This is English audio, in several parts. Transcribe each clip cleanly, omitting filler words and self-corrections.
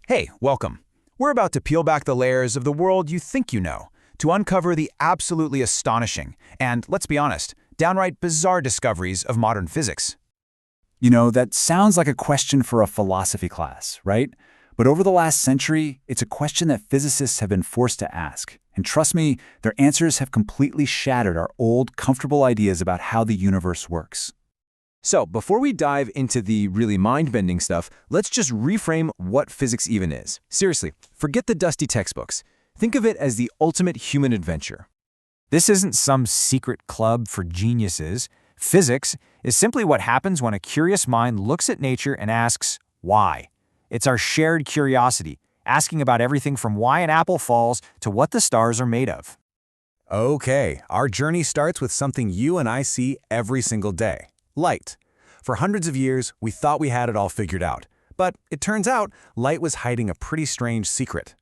Hey, welcome. We're about to peel back the layers of the world you think you know, to uncover the absolutely astonishing and, let's be honest, downright bizarre discoveries of modern physics. That sounds like a question for a philosophy class, right? But over the last century, it's a question that physicists have been forced to ask. And trust me, their answers have completely shattered our old, comfortable ideas about how the universe works. So, before we dive into the really mind-bending stuff, let's just reframe what physics even is. Seriously, forget the dusty textbooks. Think of it as the ultimate human adventure. This isn't some secret club for geniuses. Physics is simply what happens when a curious mind looks at nature and asks, why? It's our shared curiosity, asking about everything from why an apple falls to what the stars are made of. Okay, our journey starts with something you and I see every single day. Light. For hundreds of years, we thought we had it all figured out. But it turns out, light was hiding a pretty strange secret.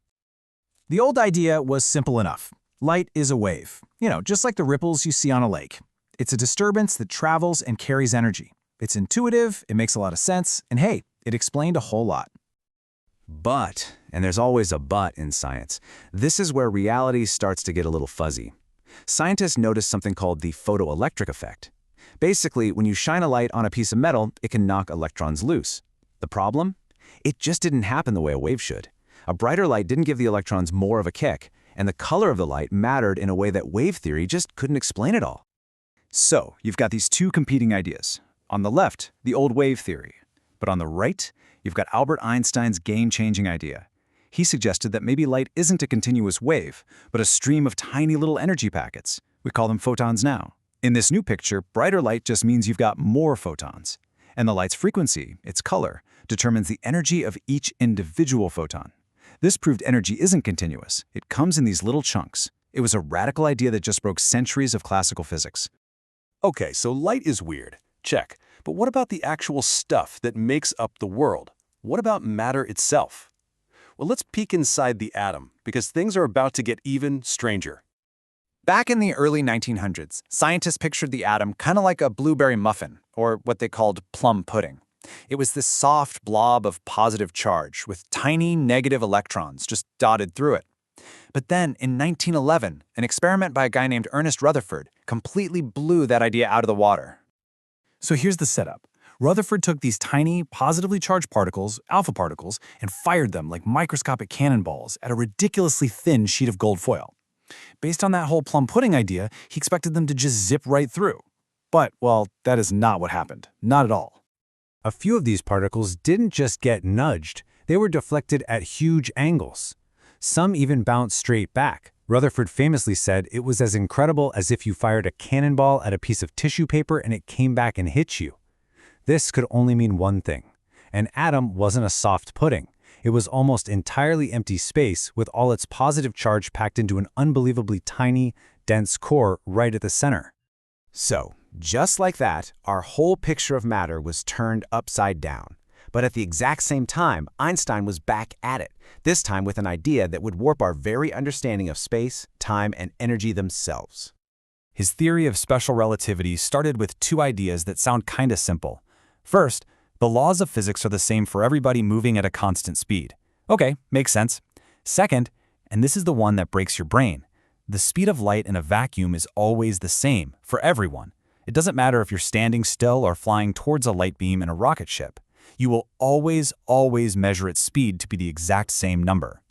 The old idea was simple enough. Light is a wave, just like the ripples you see on a lake. It's a disturbance that travels and carries energy. It's intuitive, it makes a lot of sense, and hey, it explained a whole lot. But, and there's always a but in science, this is where reality starts to get a little fuzzy. Scientists noticed something called the photoelectric effect. Basically, when you shine a light on a piece of metal, it can knock electrons loose. The problem? It just didn't happen the way a wave should. A brighter light didn't give the electrons more of a kick, and the color of the light mattered in a way that wave theory just couldn't explain it all. So, you've got these two competing ideas. On the left, the old wave theory. But on the right, you've got Albert Einstein's game-changing idea. He suggested that maybe light isn't a continuous wave, but a stream of tiny little energy packets. We call them photons now. In this new picture, brighter light just means you've got more photons. And the light's frequency, its color, determines the energy of each individual photon. This proved energy isn't continuous. It comes in these little chunks. It was a radical idea that just broke centuries of classical physics. Okay, so light is weird. Check. But what about the actual stuff that makes up the world? What about matter itself? Well, let's peek inside the atom, because things are about to get even stranger. Back in the early 1900s, scientists pictured the atom kind of like a blueberry muffin, or what they called plum pudding. It was this soft blob of positive charge with tiny negative electrons just dotted through it. But then, in 1911, an experiment by a guy named Ernest Rutherford completely blew that idea out of the water. So here's the setup. Rutherford took these tiny, positively charged particles, alpha particles, and fired them like microscopic cannonballs at a ridiculously thin sheet of gold foil. Based on that whole plum pudding idea, he expected them to just zip right through. But, well, that is not what happened. Not at all. A few of these particles didn't just get nudged, they were deflected at huge angles. Some even bounced straight back. Rutherford famously said it was as incredible as if you fired a cannonball at a piece of tissue paper and it came back and hit you. This could only mean one thing. An atom wasn't a soft pudding. It was almost entirely empty space with all its positive charge packed into an unbelievably tiny, dense core right at the center. So, just like that, our whole picture of matter was turned upside down. But at the exact same time, Einstein was back at it, this time with an idea that would warp our very understanding of space, time, and energy themselves. His theory of special relativity started with two ideas that sound kinda simple. First, the laws of physics are the same for everybody moving at a constant speed. Okay, makes sense. Second, and this is the one that breaks your brain, the speed of light in a vacuum is always the same for everyone. It doesn't matter if you're standing still or flying towards a light beam in a rocket ship. You will always measure its speed to be the exact same number.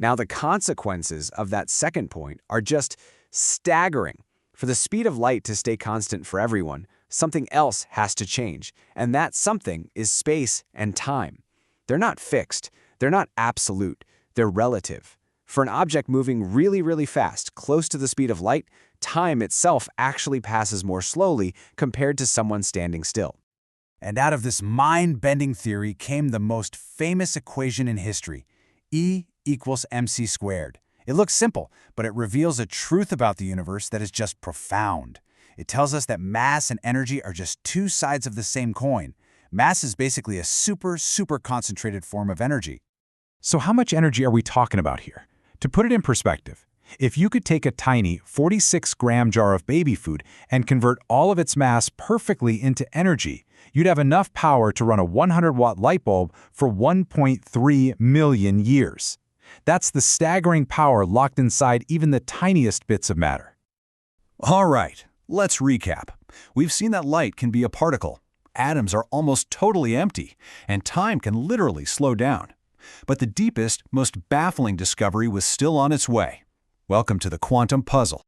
Now, the consequences of that second point are just staggering. For the speed of light to stay constant for everyone, something else has to change, and that something is space and time. They're not fixed, they're not absolute, they're relative. For an object moving really fast, close to the speed of light, time itself actually passes more slowly compared to someone standing still. And out of this mind-bending theory came the most famous equation in history, E equals mc squared. It looks simple, but it reveals a truth about the universe that is just profound. It tells us that mass and energy are just two sides of the same coin. Mass is basically a super concentrated form of energy. So how much energy are we talking about here? To put it in perspective, If you could take a tiny 46-gram jar of baby food and convert all of its mass perfectly into energy, you'd have enough power to run a 100-watt light bulb for 1.3 million years. That's the staggering power locked inside even the tiniest bits of matter. All right, let's recap. We've seen that light can be a particle. Atoms are almost totally empty, and time can literally slow down. But the deepest, most baffling discovery was still on its way. Welcome to the quantum puzzle.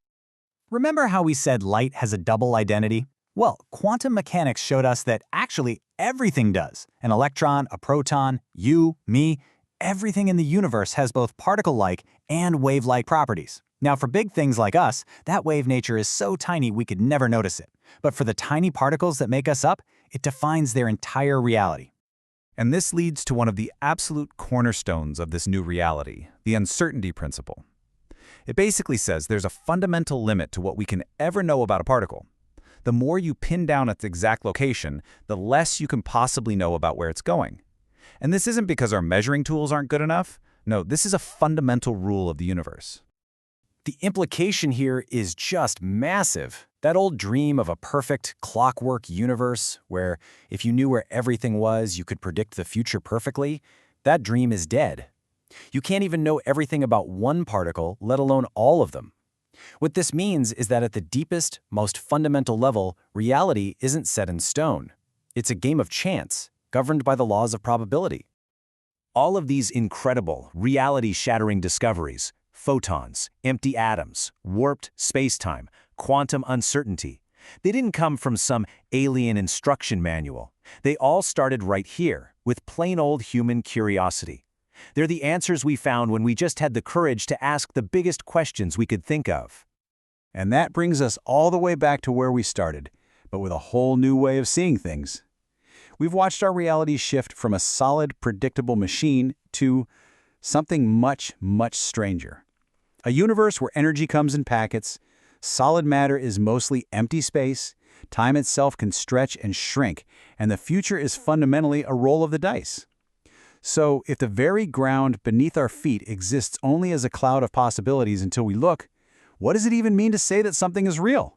Remember how we said light has a double identity? Well, quantum mechanics showed us that actually everything does. An electron, a proton, you, me, everything in the universe has both particle-like and wave-like properties. Now, for big things like us, that wave nature is so tiny we could never notice it. But for the tiny particles that make us up, it defines their entire reality. And this leads to one of the absolute cornerstones of this new reality, the uncertainty principle. It basically says there's a fundamental limit to what we can ever know about a particle. The more you pin down its exact location, the less you can possibly know about where it's going. And this isn't because our measuring tools aren't good enough. No, this is a fundamental rule of the universe. The implication here is just massive. That old dream of a perfect clockwork universe where if you knew where everything was, you could predict the future perfectly, that dream is dead. You can't even know everything about one particle, let alone all of them. What this means is that at the deepest, most fundamental level, reality isn't set in stone. It's a game of chance, governed by the laws of probability. All of these incredible, reality-shattering discoveries, photons, empty atoms, warped space-time, quantum uncertainty, they didn't come from some alien instruction manual. They all started right here, with plain old human curiosity. They're the answers we found when we just had the courage to ask the biggest questions we could think of. And that brings us all the way back to where we started, but with a whole new way of seeing things. We've watched our reality shift from a solid, predictable machine to something much, much stranger. A universe where energy comes in packets, solid matter is mostly empty space, time itself can stretch and shrink, and the future is fundamentally a roll of the dice. So, if the very ground beneath our feet exists only as a cloud of possibilities until we look, what does it even mean to say that something is real?